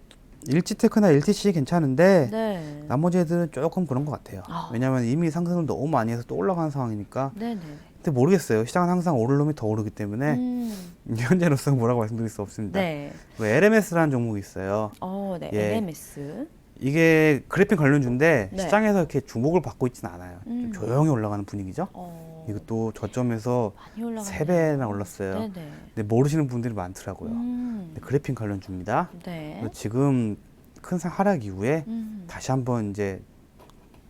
일지테크나 LTC 괜찮은데 네. 나머지 애들은 조금 그런 것 같아요. 왜냐하면 이미 상승을 너무 많이 해서 또 올라가는 상황이니까. 네네. 근데 모르겠어요. 시장은 항상 오를 놈이 더 오르기 때문에 현재로서는 뭐라고 말씀드릴 수 없습니다. 네. 뭐 LMS라는 종목이 있어요. 네. 예. LMS. 이게 그래픽 관련주인데 네. 시장에서 이렇게 주목을 받고 있지는 않아요. 좀 조용히 올라가는 분위기죠. 이것도 저점에서 많이 올라가네요. 3배나 올랐어요. 네네. 근데 모르시는 분들이 많더라고요. 근데 그래픽 관련주입니다. 네. 그래서 지금 큰 하락 이후에 음. 다시 한번 이제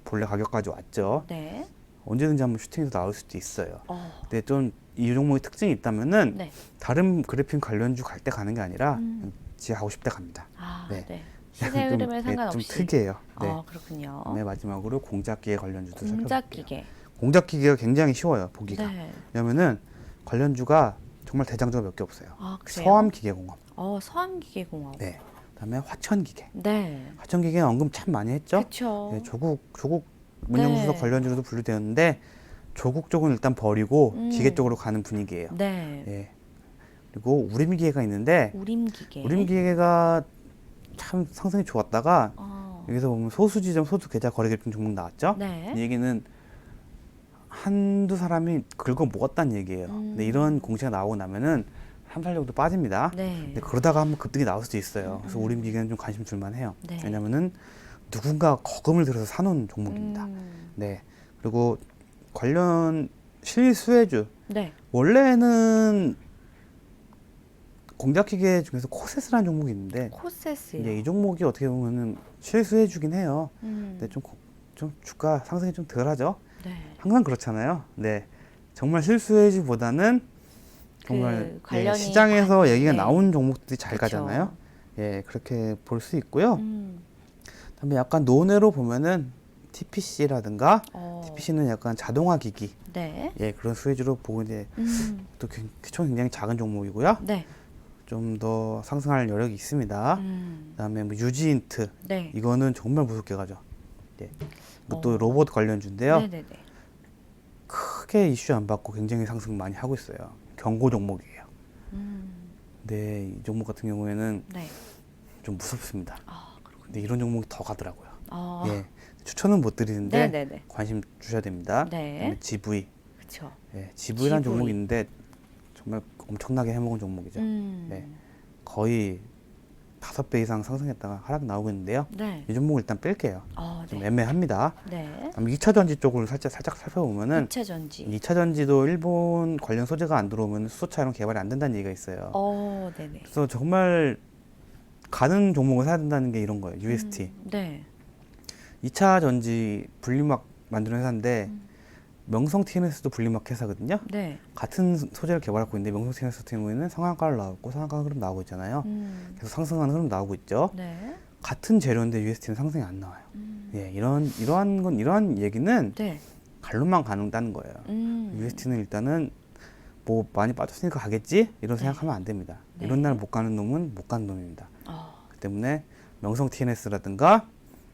본래 가격까지 왔죠. 네. 언제든지 한번 슈팅에서 나올 수도 있어요. 어. 근데 좀 이 종목의 특징이 있다면은 네. 다른 그래픽 관련주 갈 때 가는 게 아니라 지 하고 싶을 때 갑니다. 아, 네. 네. 시세 흐름에 좀 상관없이. 특이해요. 네. 그렇군요. 네, 마지막으로 공작기계 관련주도 살펴볼게요. 공작기계. 공작기계가 굉장히 쉬워요, 보기가. 네. 왜냐면은 관련주가 정말 대장주가 몇 개 없어요. 아, 그래요? 서암기계공업, 서암기계공업. 네, 그다음에 화천기계. 네. 화천기계는 언급 참 많이 했죠. 그렇죠. 네, 조국 문영수석 네. 관련주로도 분류되었는데 조국 쪽은 일단 버리고 기계 쪽으로 가는 분위기예요. 네. 예. 그리고 우림기계가 있는데 우림기계. 우림기계가 참 상승이 좋았다가 여기서 보면 소수지점 소수 계좌 거래 결정 종목 나왔죠? 네. 이 얘기는 한두 사람이 긁어 모았다는 얘기예요. 근데 이런 공시가 나오고 나면은 3, 4일 정도 빠집니다. 네. 근데 그러다가 한번 급등이 나올 수도 있어요. 그래서 우리 미국에는 좀 관심 줄만 해요. 네. 왜냐면은 누군가 거금을 들여서 사놓은 종목입니다. 네. 그리고 관련 실수혜주. 네. 원래는 공작기계 중에서 코세스라는 종목이 있는데 코세스요. 이제 이 종목이 어떻게 보면은 실수해주긴 해요. 근데 좀 주가 상승이 좀 덜하죠. 네. 항상 그렇잖아요. 네, 정말 실수해주보다는 정말 관련이 시장에서 얘기가 네. 나온 종목들이 잘 그쵸. 가잖아요. 예, 그렇게 볼 수 있고요. 음. 그다음에 약간 논외로 보면은 TPC라든가 TPC는 약간 자동화 기기, 네. 예, 그런 수혜주로 보고 이제 또 규총 굉장히 작은 종목이고요. 네. 좀 더 상승할 여력이 있습니다. 그다음에 뭐 유지인트, 네. 이거는 정말 무섭게 가죠. 예. 또 로봇 관련주인데요. 네네네. 크게 이슈 안 받고 굉장히 상승 많이 하고 있어요. 경고 종목이에요. 근데 이 종목 같은 경우에는 네. 좀 무섭습니다. 아, 그렇군요. 근데 이런 종목이 더 가더라고요. 아. 예. 추천은 못 드리는데 네네네. 관심 주셔야 됩니다. 네. 그다음에 GV. 그렇죠. 예, GV라는 GV. 종목이 있는데 정말 엄청나게 해먹은 종목이죠. 네. 거의 5배 이상 상승했다가 하락 나오고 있는데요. 네. 이 종목 일단 뺄게요. 아, 좀 네. 애매합니다. 네. 2차 전지 쪽으로 살짝 살펴보면은 2차 전지. 2차 전지도 일본 관련 소재가 안 들어오면 수소차 이런 개발이 안 된다는 얘기가 있어요. 네네. 그래서 정말 가는 종목을 사야 된다는 게 이런 거예요. UST. 네. 2차 전지 분리막 만드는 회사인데 명성 TNS도 분리막 회사거든요. 네. 같은 소재를 개발하고 있는데 명성 TNS 같은 경우에는 상한가를 나오고 상한가 흐름 나오고 있잖아요. 계속 상승하는 흐름 나오고 있죠. 네. 같은 재료인데 UST는 상승이 안 나와요. 예, 이러한 얘기는 네. 갈로만 가는다는 거예요. UST는 일단은 뭐 많이 빠졌으니까 가겠지 이런 생각하면 안 됩니다. 네. 이런 날 못 가는 놈은 못 가는 놈입니다. 아. 그 때문에 명성 TNS라든가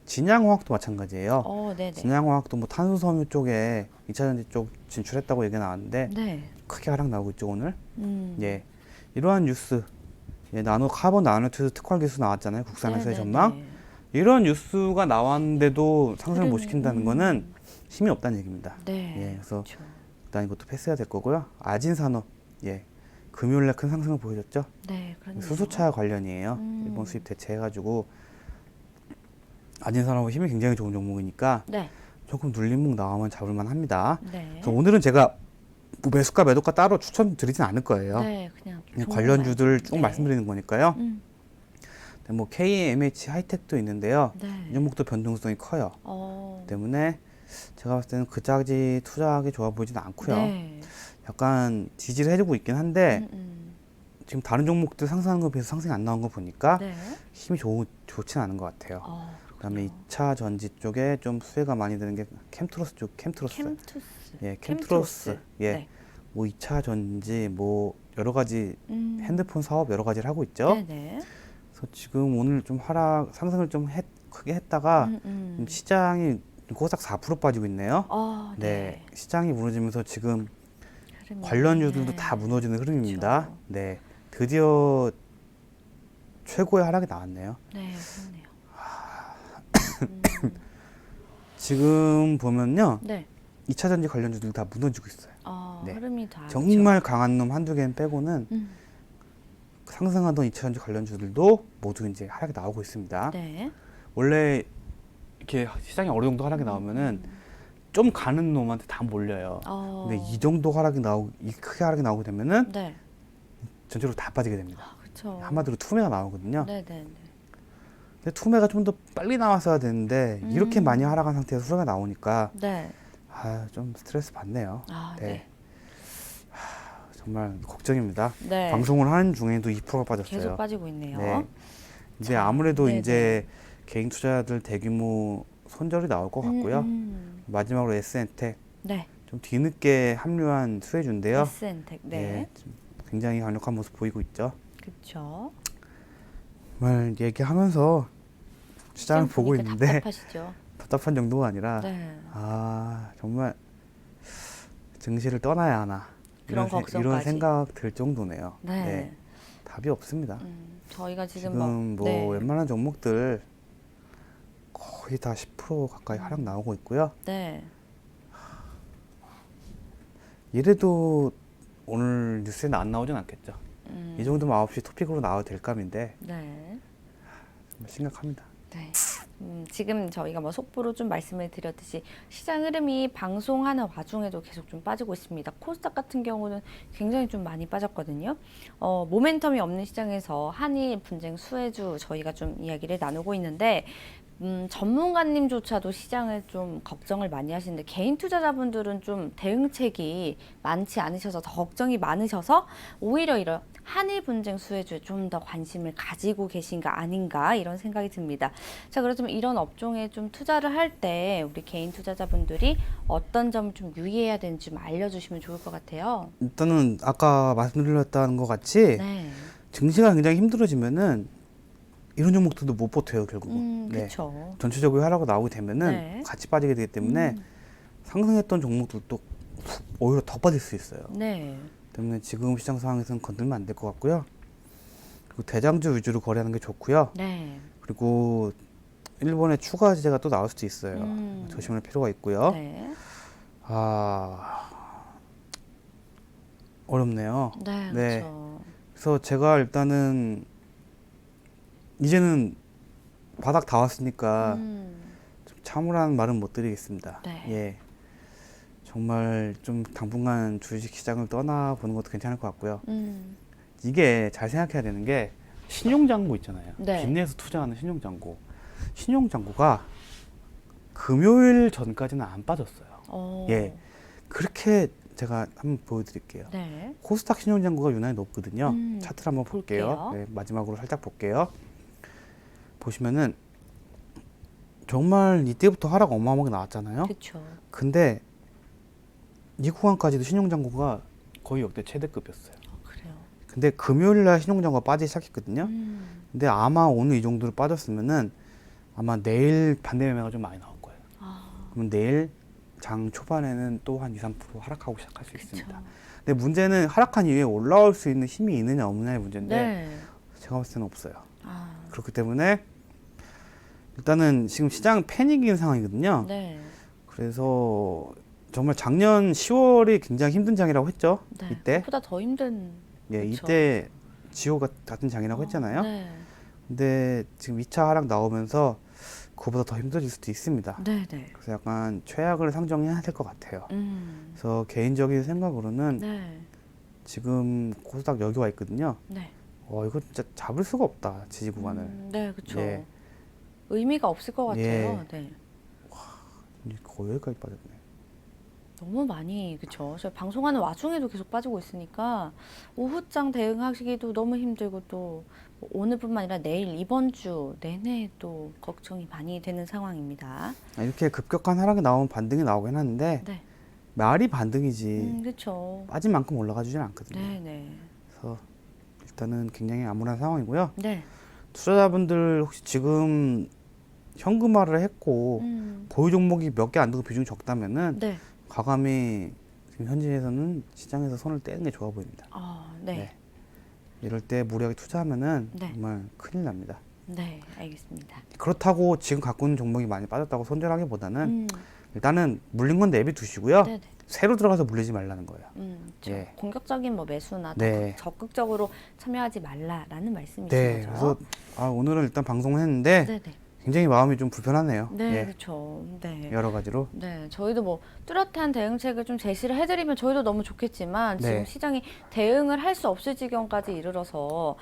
진양화학도 마찬가지예요. 네네. 진양화학도 뭐 탄소섬유 쪽에 2차 전지 쪽 진출했다고 얘기가 나왔는데 네. 크게 하락 나오고 있죠 오늘. 예, 이러한 뉴스, 예, 카본 나노튜브 특활 기술 나왔잖아요. 국산에서의 전망. 이런 뉴스가 나왔는데도 상승을 못 시킨다는 거는 힘이 없다는 얘기입니다. 네. 예, 그래서 그렇죠. 일단 이것도 패스해야 될 거고요. 아진산업, 예, 금요일날 큰 상승을 보여줬죠. 네, 그렇네요. 수소차 관련이에요. 일본 수입 대체해가지고 아진산업은 힘이 굉장히 좋은 종목이니까 네. 조금 눌림목 나오면 잡을만 합니다. 네. 그래서 오늘은 제가 뭐 매수가 매도가 따로 추천드리진 않을 거예요. 네, 그냥 관련주들 쭉 네. 말씀드리는 거니까요. 음. 뭐 KMH 하이텍도 있는데요. 네. 이 종목도 변동성이 커요. 때문에 제가 봤을 때는 그다지 투자하기 좋아 보이지는 않고요. 네. 약간 지지를 해주고 있긴 한데 지금 다른 종목들 상승하는 거 비해서 상승이 안 나온 거 보니까 네. 힘이 좋지는 않은 것 같아요. 그다음에 그렇군요. 2차 전지 쪽에 좀 수혜가 많이 되는 게 캠트로스 쪽, 캠트로스. 예, 캠트로스. 예. 네. 뭐 2차 전지 뭐 여러 가지 핸드폰 사업 여러 가지를 하고 있죠. 네네. 그래서 지금 오늘 좀 상승을 좀 크게 했다가 시장이 꼬싹 4% 빠지고 있네요. 네. 시장이 무너지면서 지금 흐름이, 관련주들도 네. 다 무너지는 흐름입니다. 그렇죠. 네. 드디어 최고의 하락이 나왔네요. 네, 그렇네요. 지금 보면요. 네. 2차 전지 관련주들 다 무너지고 있어요. 네. 흐름이 다 정말 강한 놈 한두 개는 빼고는 상승하던 2차 전지 관련주들도 모두 이제 하락이 나오고 있습니다. 네. 원래 이렇게 시장이 어느 정도 하락이 나오면은 좀 가는 놈한테 다 몰려요. 근데 이 정도 크게 하락이 나오게 되면은 네. 전체로 다 빠지게 됩니다. 그렇죠. 한마디로 투매가 나오거든요. 네네네. 근데 투매가 좀 더 빨리 나왔어야 되는데 이렇게 많이 하락한 상태에서 수매가 나오니까 네. 좀 스트레스 받네요. 네. 네. 정말 걱정입니다. 네. 방송을 하는 중에도 2%가 빠졌어요. 계속 빠지고 있네요. 네. 이제 자, 아무래도 네네. 이제 개인 투자자들 대규모 손절이 나올 것 같고요. 마지막으로 SN텍 네. 좀 뒤늦게 합류한 수혜주인데요. SN텍. 네. 지금 굉장히 강력한 모습 보이고 있죠. 그렇죠. 정말 얘기하면서 시장을 보고 있는데 답답하시죠? 답답한 정도가 아니라 네. 정말 증시를 떠나야 하나 그런 이런 걱정까지. 생각 들 정도네요. 네. 답이 없습니다. 저희가 지금 지금 뭐 네. 웬만한 종목들 거의 다 10% 가까이 하락 나오고 있고요. 네. 이래도 오늘 뉴스에는 안 나오진 않겠죠. 이 정도면 9시 토픽으로 나와도 될 감인데 네. 정말 심각합니다. 네. 지금 저희가 뭐 속보로 좀 말씀을 드렸듯이 시장 흐름이 방송하는 와중에도 계속 좀 빠지고 있습니다. 코스닥 같은 경우는 굉장히 좀 많이 빠졌거든요. 모멘텀이 없는 시장에서 한일 분쟁 수혜주 저희가 좀 이야기를 나누고 있는데 전문가님조차도 시장을 좀 걱정을 많이 하시는데 개인 투자자분들은 좀 대응책이 많지 않으셔서 더 걱정이 많으셔서 오히려 이런 한일 분쟁 수혜주에 좀 더 관심을 가지고 계신가 아닌가 이런 생각이 듭니다. 자, 그렇다면 이런 업종에 좀 투자를 할 때 우리 개인 투자자분들이 어떤 점을 좀 유의해야 되는지 좀 알려주시면 좋을 것 같아요. 일단은 아까 말씀드렸다는 것 같이 네. 증시가 굉장히 힘들어지면은 이런 종목들도 못 버텨요 결국은. 그렇죠. 전체적으로 하라고 나오게 되면은 네. 같이 빠지게 되기 때문에 상승했던 종목들도 오히려 더 빠질 수 있어요. 네. 때문에 지금 시장 상황에서는 건들면 안 될 것 같고요. 그리고 대장주 위주로 거래하는 게 좋고요. 네. 그리고 일본의 추가 제재가 또 나올 수도 있어요. 조심할 필요가 있고요. 네. 어렵네요. 네. 네. 그렇죠. 그래서 제가 일단은 이제는 바닥 다 왔으니까 좀 참으라는 말은 못 드리겠습니다. 네. 예. 정말 좀 당분간 주식 시장을 떠나보는 것도 괜찮을 것 같고요. 이게 잘 생각해야 되는 게 신용장고 있잖아요. 네. 빚내서 투자하는 신용장고. 신용장고가 금요일 전까지는 안 빠졌어요. 예. 그렇게 제가 한번 보여드릴게요. 네. 코스닥 신용장고가 유난히 높거든요. 차트를 한번 볼게요. 볼게요. 네, 마지막으로 살짝 볼게요. 보시면은 정말 이때부터 하락 어마어마하게 나왔잖아요. 그렇죠. 근데 이 구간까지도 신용장고가 거의 역대 최대급이었어요. 그래요. 근데 금요일 날 신용장고가 빠지기 시작했거든요. 근데 아마 오늘 이 정도로 빠졌으면은 아마 내일 반대 매매가 좀 많이 나올 거예요. 그러면 내일 장 초반에는 또 한 2, 3% 하락하고 시작할 수 있습니다. 근데 문제는 하락한 이후에 올라올 수 있는 힘이 있느냐 없느냐의 문제인데 네. 제가 봤을 때는 없어요. 그렇기 때문에 일단은 지금 시장 패닉인 상황이거든요. 네. 그래서 정말 작년 10월이 굉장히 힘든 장이라고 했죠. 네. 이때. 그보다 더 힘든. 예, 그쵸. 이때 지옥 같은 장이라고 했잖아요. 네. 근데 지금 2차 하락 나오면서 그거보다 더 힘들어질 수도 있습니다. 네, 네. 그래서 약간 최악을 상정해야 될 것 같아요. 음. 그래서 개인적인 생각으로는 네. 지금 코스닥 여기 와 있거든요. 네. 이거 진짜 잡을 수가 없다, 지지 구간을. 네, 그렇죠. 예. 의미가 없을 것 같아요. 예. 네. 거의 여기까지 빠졌네. 너무 많이 그렇죠. 저 방송하는 와중에도 계속 빠지고 있으니까 오후장 대응하시기도 너무 힘들고 또 오늘뿐만 아니라 내일 이번 주 내내 또 걱정이 많이 되는 상황입니다. 이렇게 급격한 하락이 나오면 반등이 나오긴 하는데 네. 말이 반등이지 그렇죠. 빠진 만큼 올라가 주진 않거든요. 네, 네. 그래서 일단은 굉장히 암울한 상황이고요. 네. 투자자분들 혹시 지금 현금화를 했고 보유 종목이 몇 개 안 되고 비중이 적다면은 네. 과감히 지금 현지에서는 시장에서 손을 떼는 게 좋아 보입니다. 네. 네. 이럴 때 무리하게 투자하면은 네. 정말 큰일 납니다. 네, 알겠습니다. 그렇다고 지금 갖고 있는 종목이 많이 빠졌다고 손절하기보다는 일단은 물린 건 내비 두시고요. 네네. 새로 들어가서 물리지 말라는 거예요. 그렇죠. 예. 공격적인 뭐 매수나 네. 더 적극적으로 참여하지 말라라는 말씀이신 네, 거죠. 그래서 오늘은 일단 방송을 했는데 네네. 굉장히 마음이 좀 불편하네요. 네, 예, 그렇죠. 네. 여러 가지로. 네, 저희도 뭐 뚜렷한 대응책을 좀 제시를 해드리면 저희도 너무 좋겠지만 네. 지금 시장이 대응을 할 수 없을 지경까지 이르러서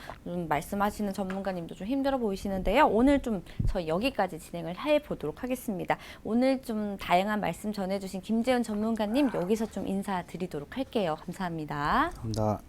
말씀하시는 전문가님도 좀 힘들어 보이시는데요. 오늘 좀 저희 여기까지 진행을 해보도록 하겠습니다. 오늘 좀 다양한 말씀 전해주신 김재훈 전문가님 여기서 좀 인사드리도록 할게요. 감사합니다. 감사합니다.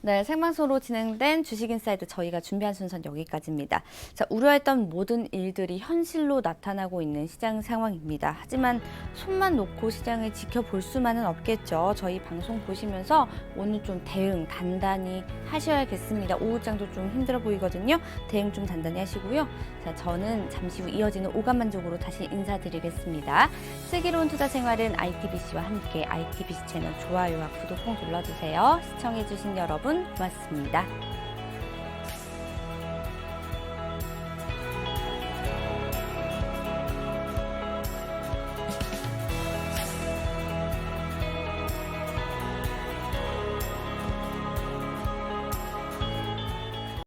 네, 생방송으로 진행된 주식인사이드 저희가 준비한 순서는 여기까지입니다. 자, 우려했던 모든 일들이 현실로 나타나고 있는 시장 상황입니다. 하지만 손만 놓고 시장을 지켜볼 수만은 없겠죠. 저희 방송 보시면서 오늘 좀 대응 단단히 하셔야겠습니다. 오후장도 좀 힘들어 보이거든요. 대응 좀 단단히 하시고요. 자, 저는 잠시 후 이어지는 오감만족으로 다시 인사드리겠습니다. 슬기로운 투자 생활은 ITBC와 함께 ITBC 채널 좋아요와 구독 꼭 눌러주세요. 시청해주신 여러분 고맙습니다.